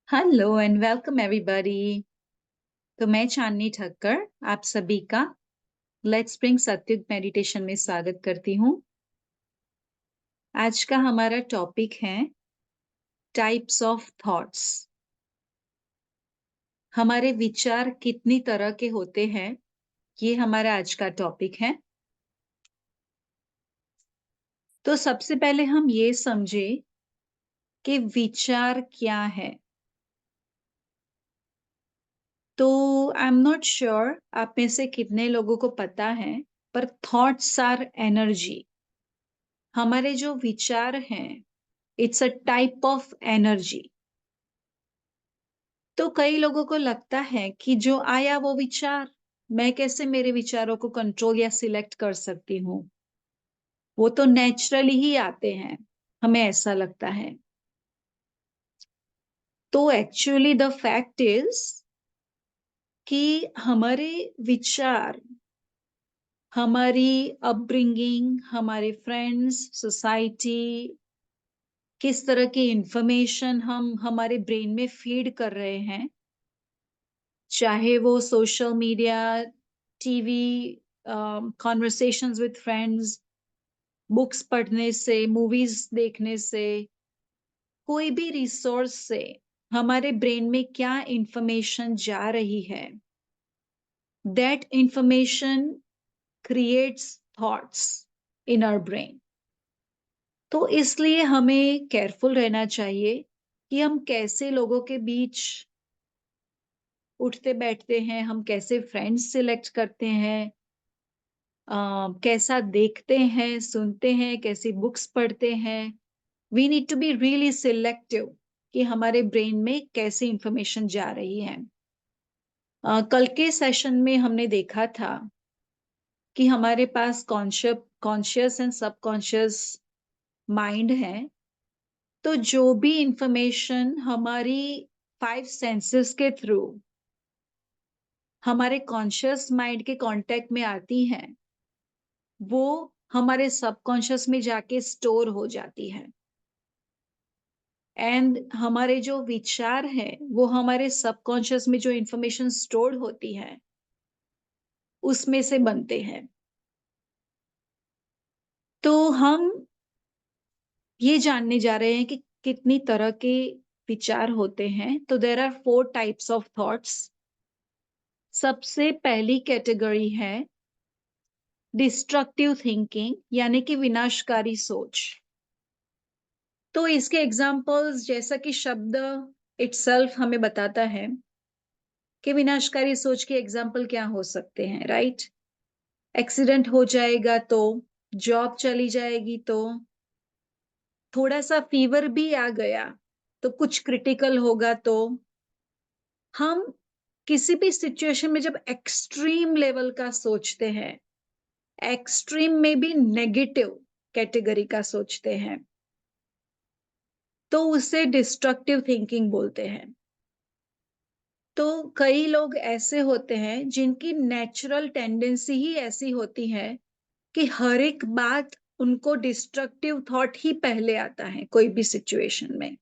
Hello and welcome everybody. तो मैं चांदनी ठक्कर आप सभी का लेट्स स्प्रिंग सत्युग मेडिटेशन में स्वागत करती हूँ। आज का हमारा टॉपिक है टाइप्स ऑफ थॉट्स। हमारे विचार कितनी तरह के होते हैं, ये हमारा आज का टॉपिक है। तो सबसे पहले हम ये समझे कि विचार क्या है। तो आई एम नॉट श्योर आप में से कितने लोगों को पता है, पर थॉट्स आर एनर्जी। हमारे जो विचार हैं it's a type of energy. तो कई लोगों को लगता है कि जो आया वो विचार, मैं कैसे मेरे विचारों को कंट्रोल या सिलेक्ट कर सकती हूँ, वो तो नेचुरली ही आते हैं, हमें ऐसा लगता है। तो एक्चुअली द फैक्ट इज कि हमारे विचार, हमारी अपब्रिंगिंग, हमारे फ्रेंड्स, सोसाइटी, किस तरह की इंफॉर्मेशन हम हमारे ब्रेन में फीड कर रहे हैं, चाहे वो social media, TV, conversations with friends, books पढ़ने से, मूवीज देखने से, कोई भी रिसोर्स से हमारे ब्रेन में क्या इंफॉर्मेशन जा रही है, that information creates thoughts in our brain. तो इसलिए हमें केयरफुल रहना चाहिए कि हम कैसे लोगों के बीच उठते बैठते हैं, हम कैसे फ्रेंड्स सिलेक्ट करते हैं, कैसा देखते हैं, सुनते हैं, कैसी बुक्स पढ़ते हैं। We need to be really selective कि हमारे ब्रेन में कैसी इंफॉर्मेशन जा रही है। कल के सेशन में हमने देखा था कि हमारे पास कॉन्शियस एंड सबकॉन्शियस माइंड है। तो जो भी इंफॉर्मेशन हमारी 5 सेंसेस के थ्रू हमारे कॉन्शियस माइंड के कांटेक्ट में आती है, वो हमारे सबकॉन्शियस में जाके स्टोर हो जाती है। एंड हमारे जो विचार है वो हमारे सबकॉन्शियस में जो इंफॉर्मेशन स्टोर्ड होती है उसमें से बनते हैं। तो हम ये जानने जा रहे हैं कि कितनी तरह के विचार होते हैं। तो there are 4 types of thoughts. सबसे पहली कैटेगरी है डिस्ट्रक्टिव थिंकिंग, यानी कि विनाशकारी सोच। तो इसके एग्जाम्पल्स, जैसा कि शब्द इटसेल्फ हमें बताता है कि विनाशकारी सोच के एग्जाम्पल क्या हो सकते हैं, राइट? एक्सीडेंट हो जाएगा तो, जॉब चली जाएगी तो, थोड़ा सा फीवर भी आ गया तो, कुछ क्रिटिकल होगा तो। हम किसी भी सिचुएशन में जब एक्सट्रीम लेवल का सोचते हैं, एक्सट्रीम में भी नेगेटिव कैटेगरी का सोचते हैं, तो उसे डिस्ट्रक्टिव थिंकिंग बोलते हैं। तो कई लोग ऐसे होते हैं जिनकी नेचुरल टेंडेंसी ही ऐसी होती है कि हर एक बात उनको डिस्ट्रक्टिव थॉट ही पहले आता है कोई भी सिचुएशन में।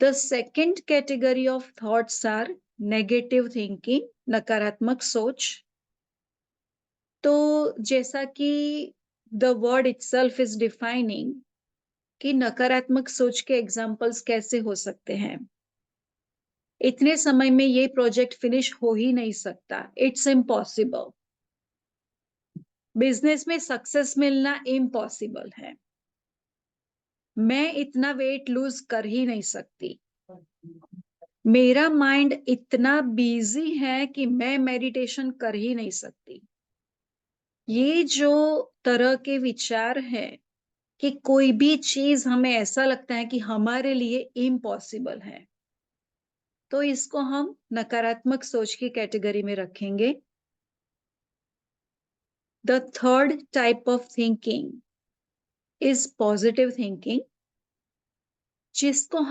The second category of thoughts are negative thinking, नकारात्मक सोच। तो जैसा कि the word itself is defining कि नकारात्मक सोच के एग्जाम्पल्स कैसे हो सकते हैं। इतने समय में ये प्रोजेक्ट फिनिश हो ही नहीं सकता, इट्स इम्पॉसिबल। बिजनेस में सक्सेस मिलना इम्पॉसिबल है। मैं इतना वेट लूज कर ही नहीं सकती। मेरा माइंड इतना बिजी है कि मैं मेडिटेशन कर ही नहीं सकती। ये जो तरह के विचार है कि कोई भी चीज हमें ऐसा लगता है कि हमारे लिए इम्पॉसिबल है, तो इसको हम नकारात्मक सोच की कैटेगरी में रखेंगे। The third type of thinking is positive thinking, जिसको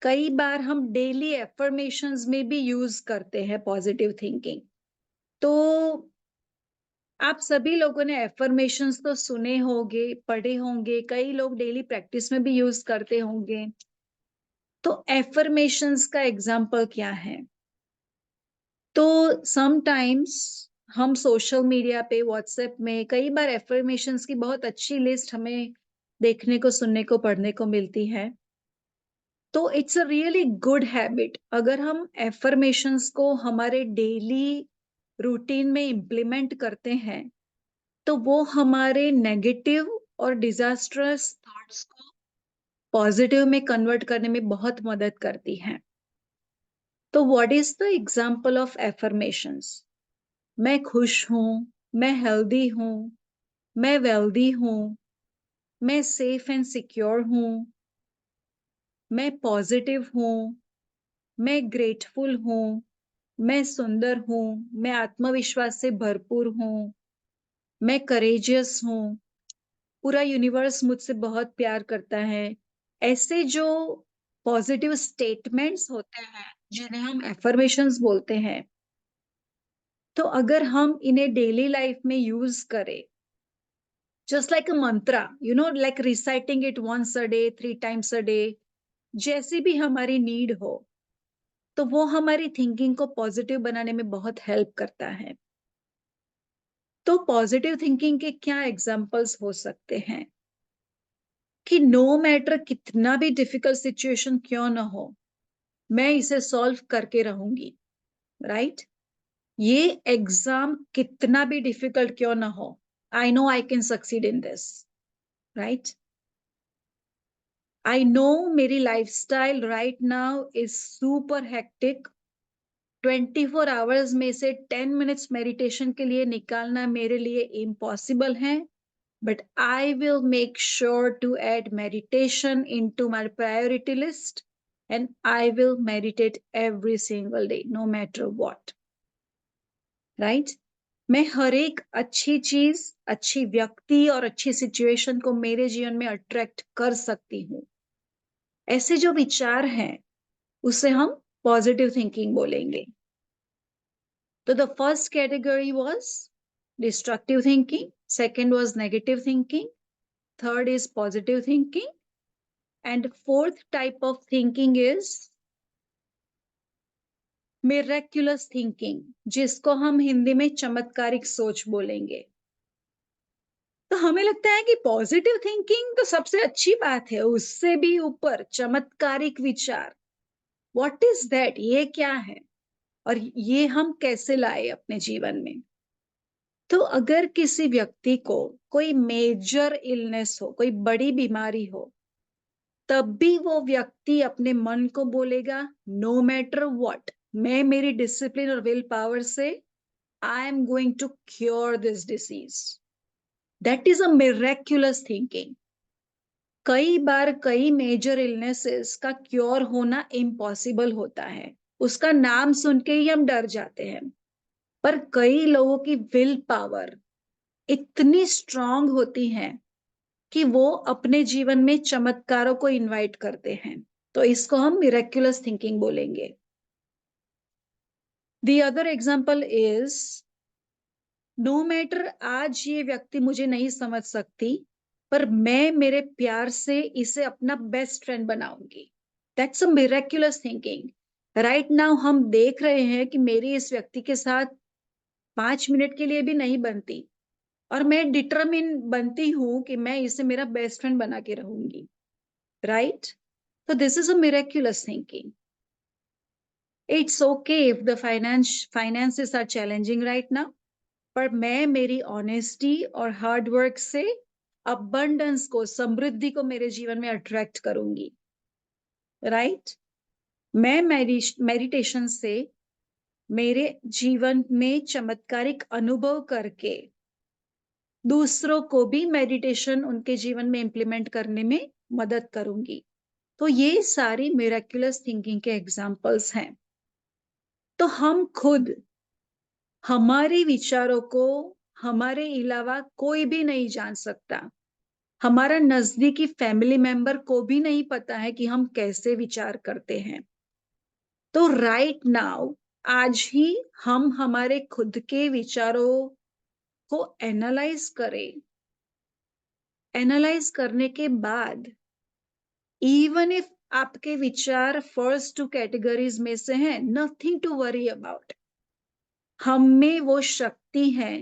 कई बार हम डेली एफर्मेशंस में भी यूज करते हैं, पॉजिटिव थिंकिंग। तो आप सभी लोगों ने एफर्मेशंस तो सुने होंगे, पढ़े होंगे, कई लोग डेली प्रैक्टिस में भी यूज करते होंगे। तो एफर्मेशंस का एग्जाम्पल क्या है? तो समटाइम्स हम सोशल मीडिया पे, व्हाट्सएप में कई बार एफर्मेशंस की बहुत अच्छी लिस्ट हमें देखने को, सुनने को, पढ़ने को मिलती है। तो it's a really good habit अगर हम एफर्मेशंस को हमारे डेली रूटीन में इम्प्लीमेंट करते हैं, तो वो हमारे नेगेटिव और डिजास्ट्रस थॉट्स को पॉजिटिव में कन्वर्ट करने में बहुत मदद करती हैं। तो what is the example of affirmations? मैं खुश हूं, मैं हेल्दी हूं, मैं वेल्दी हूं, मैं सेफ एंड सिक्योर हूं, मैं पॉजिटिव हूं, मैं ग्रेटफुल हूं, मैं सुंदर हूं, मैं आत्मविश्वास से भरपूर हूं, मैं करेजियस हूं, पूरा यूनिवर्स मुझसे बहुत प्यार करता है। ऐसे जो पॉजिटिव स्टेटमेंट्स होते हैं, जिन्हें हम एफर्मेशंस बोलते हैं, तो अगर हम इन्हें डेली लाइफ में यूज करें, just like a mantra, like reciting it once a day, 3 times a day, जैसी भी हमारी नीड हो, तो वो हमारी थिंकिंग को पॉजिटिव बनाने में बहुत हेल्प करता है। तो पॉजिटिव थिंकिंग के क्या एग्जाम्पल्स हो सकते हैं? कि नो मैटर कितना भी डिफिकल्ट सिचुएशन क्यों ना हो, मैं इसे सॉल्व करके रहूंगी। राइट? ये एग्जाम कितना भी डिफिकल्ट क्यों ना हो, I know I can succeed in this. Right? I know मेरी lifestyle right now is super hectic. 24 hours में से 10 मिनट्स मेडिटेशन के लिए निकालना मेरे लिए इम्पॉसिबल है, but I will make sure to add meditation into my priority list, and I will meditate every single day, no matter what. Right? मैं हर एक अच्छी चीज, अच्छी व्यक्ति और अच्छी सिचुएशन को मेरे जीवन में अट्रैक्ट कर सकती हूँ। ऐसे जो विचार हैं, उसे हम पॉजिटिव थिंकिंग बोलेंगे। तो the first category was destructive thinking, second was negative thinking, third is positive thinking, and fourth type of thinking is miraculous thinking, जिसको हम हिंदी में चमत्कारिक सोच बोलेंगे। तो हमें लगता है कि पॉजिटिव थिंकिंग तो सबसे अच्छी बात है, उससे भी ऊपर चमत्कारिक विचार, व्हाट इज दैट? ये क्या है और ये हम कैसे लाए अपने जीवन में? तो अगर किसी व्यक्ति को कोई मेजर इलनेस हो, कोई बड़ी बीमारी हो, तब भी वो व्यक्ति अपने मन को बोलेगा, नो मैटर व्हाट, मैं मेरी डिसिप्लिन और विल पावर से I am going to cure this disease. That is a miraculous thinking. कई बार कई मेजर इलनेसेस का क्योर होना इम्पॉसिबल होता है, उसका नाम सुन के ही हम डर जाते हैं। पर कई लोगों की विल पावर इतनी स्ट्रांग होती है कि वो अपने जीवन में चमत्कारों को इनवाइट करते हैं। तो इसको हम मिरेक्युलस थिंकिंग बोलेंगे। The other example is, no matter आज ये व्यक्ति मुझे नहीं समझ सकती, पर मैं मेरे प्यार से इसे अपना बेस्ट फ्रेंड बनाऊंगी। That's a miraculous thinking. Right now हम देख रहे हैं कि मेरी इस व्यक्ति के साथ 5 मिनट के लिए भी नहीं बनती, और मैं डिटरमिन बनती हूं कि मैं इसे मेरा बेस्ट फ्रेंड बना के रहूंगी। Right? So this is a miraculous thinking. It's okay if the finances are challenging right now, पर मैं मेरी ऑनेस्टी और हार्ड वर्क से अबंडेंस को, समृद्धि को मेरे जीवन में अट्रैक्ट करूंगी। राइट? मैं मेडिटेशन से मेरे जीवन में चमत्कारिक अनुभव करके दूसरों को भी मेडिटेशन उनके जीवन में इंप्लीमेंट करने में मदद करूंगी। तो ये सारी मिरेक्युलस थिंकिंग के एग्जाम्पल्स हैं। तो हम खुद हमारे विचारों को हमारे अलावा कोई भी नहीं जान सकता। हमारा नजदीकी फैमिली मेंबर को भी नहीं पता है कि हम कैसे विचार करते हैं। तो राइट नाउ, आज ही हम हमारे खुद के विचारों को एनालाइज करें। एनालाइज करने के बाद, इवन इफ आपके विचार फर्स्ट 2 कैटेगरीज में से हैं, नथिंग टू वरी अबाउट। हम में वो शक्ति है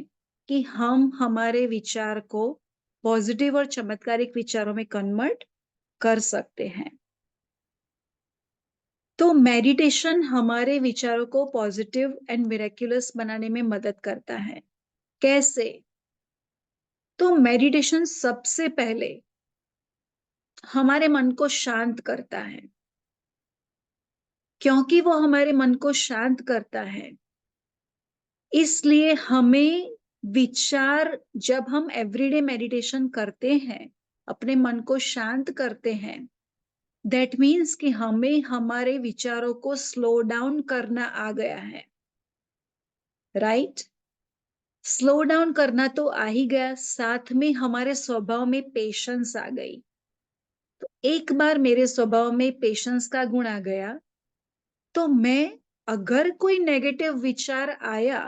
कि हम हमारे विचार को पॉजिटिव और चमत्कारिक विचारों में कन्वर्ट कर सकते हैं। तो मेडिटेशन हमारे विचारों को पॉजिटिव एंड मिरेक्युलस बनाने में मदद करता है। कैसे? तो मेडिटेशन सबसे पहले हमारे मन को शांत करता है। क्योंकि वो हमारे मन को शांत करता है, इसलिए हमें विचार, जब हम एवरीडे मेडिटेशन करते हैं, अपने मन को शांत करते हैं, दैट मीन्स कि हमें हमारे विचारों को स्लो डाउन करना आ गया है, राइट? स्लो डाउन करना तो आ ही गया, साथ में हमारे स्वभाव में पेशेंस आ गई। तो एक बार मेरे स्वभाव में पेशेंस का गुण आ गया, तो मैं, अगर कोई नेगेटिव विचार आया,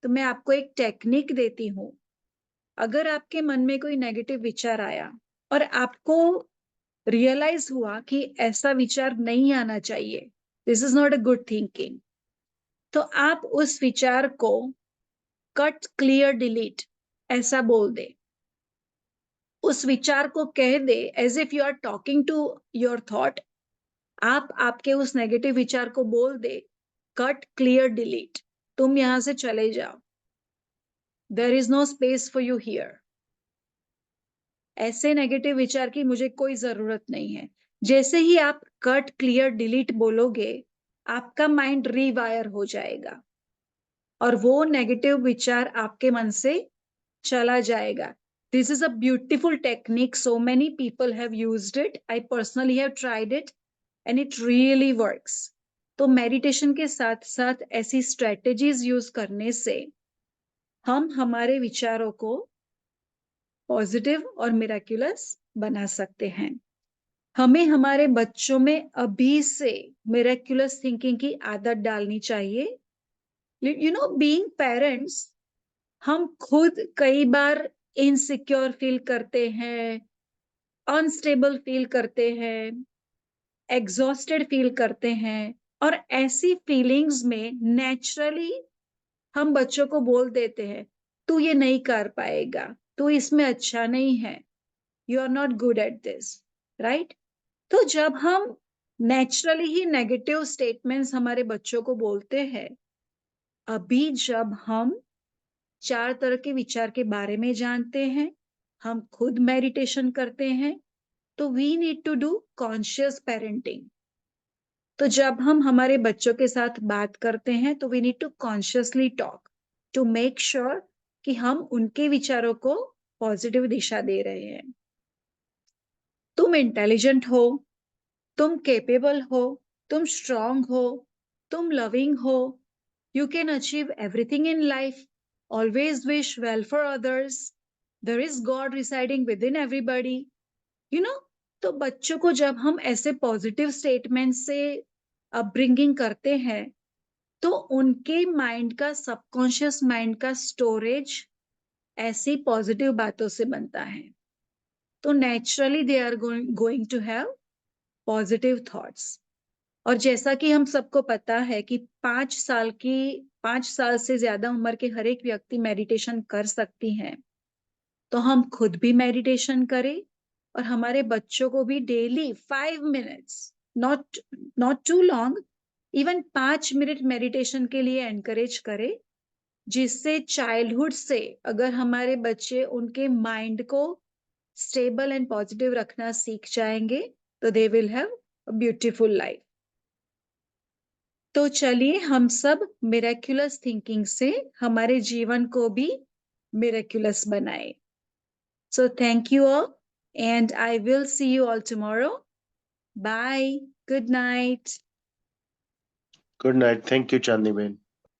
तो मैं आपको एक टेक्निक देती हूं। अगर आपके मन में कोई नेगेटिव विचार आया और आपको रियलाइज हुआ कि ऐसा विचार नहीं आना चाहिए, this is not a good thinking, तो आप उस विचार को कट, क्लियर, डिलीट ऐसा बोल दे। उस विचार को कह दे as if you are talking to your thought. आप आपके उस नेगेटिव विचार को बोल दे, कट, क्लियर, डिलीट, तुम यहां से चले जाओ, there is no space for you here. ऐसे नेगेटिव विचार की मुझे कोई जरूरत नहीं है। जैसे ही आप कट, क्लियर, डिलीट बोलोगे, आपका माइंड रीवायर हो जाएगा और वो नेगेटिव विचार आपके मन से चला जाएगा। This is a beautiful technique, so many people have used it, I personally have tried it and it really works. तो मेडिटेशन के साथ साथ ऐसी स्ट्रेटेजीज यूज करने से हम हमारे विचारों को पॉजिटिव और मिराक्युलस बना सकते हैं। हमें हमारे बच्चों में अभी से मिराक्युलस थिंकिंग की आदत डालनी चाहिए। यू नो, बीइंग पेरेंट्स, हम खुद कई बार इनसिक्योर फील करते हैं, अनस्टेबल फील करते हैं, एग्जॉस्टेड फील करते हैं, और ऐसी फीलिंग्स में नेचुरली हम बच्चों को बोल देते हैं, तू ये नहीं कर पाएगा, तू इसमें अच्छा नहीं है, you are not good at this, right? तो जब हम नेचुरली ही नेगेटिव स्टेटमेंट्स हमारे बच्चों को बोलते हैं, अभी जब हम 4 तरह के विचार के बारे में जानते हैं, हम खुद मेडिटेशन करते हैं, तो we need to do conscious parenting. तो जब हम हमारे बच्चों के साथ बात करते हैं, तो we need to consciously talk to make sure कि हम उनके विचारों को पॉजिटिव दिशा दे रहे हैं। तुम इंटेलिजेंट हो, तुम केपेबल हो, तुम स्ट्रांग हो, तुम लविंग हो, you can achieve everything in life, always wish well for others, there is God residing within everybody, you know. तो बच्चों को जब हम ऐसे पॉजिटिव स्टेटमेंट से अपब्रिंगिंग करते हैं, तो उनके माइंड का, सबकॉन्शियस माइंड का स्टोरेज ऐसी पॉजिटिव बातों से बनता है। तो naturally they are going to have positive thoughts. और जैसा कि हम सबको पता है कि 5 साल से ज्यादा उम्र के हर एक व्यक्ति मेडिटेशन कर सकती हैं, तो हम खुद भी मेडिटेशन करें और हमारे बच्चों को भी daily 5 minutes, not not too long, even 5 minute meditation के लिए एनकरेज करें, जिससे चाइल्डहुड से अगर हमारे बच्चे उनके माइंड को स्टेबल एंड पॉजिटिव रखना सीख जाएंगे, तो they will have a beautiful life. तो चलिए हम सब मिरेक्युलस थिंकिंग से हमारे जीवन को भी मिरेक्युलस बनाए। So thank you all, and I will see you all tomorrow. Bye. Good night. Good night. Thank you, Chandni Ben.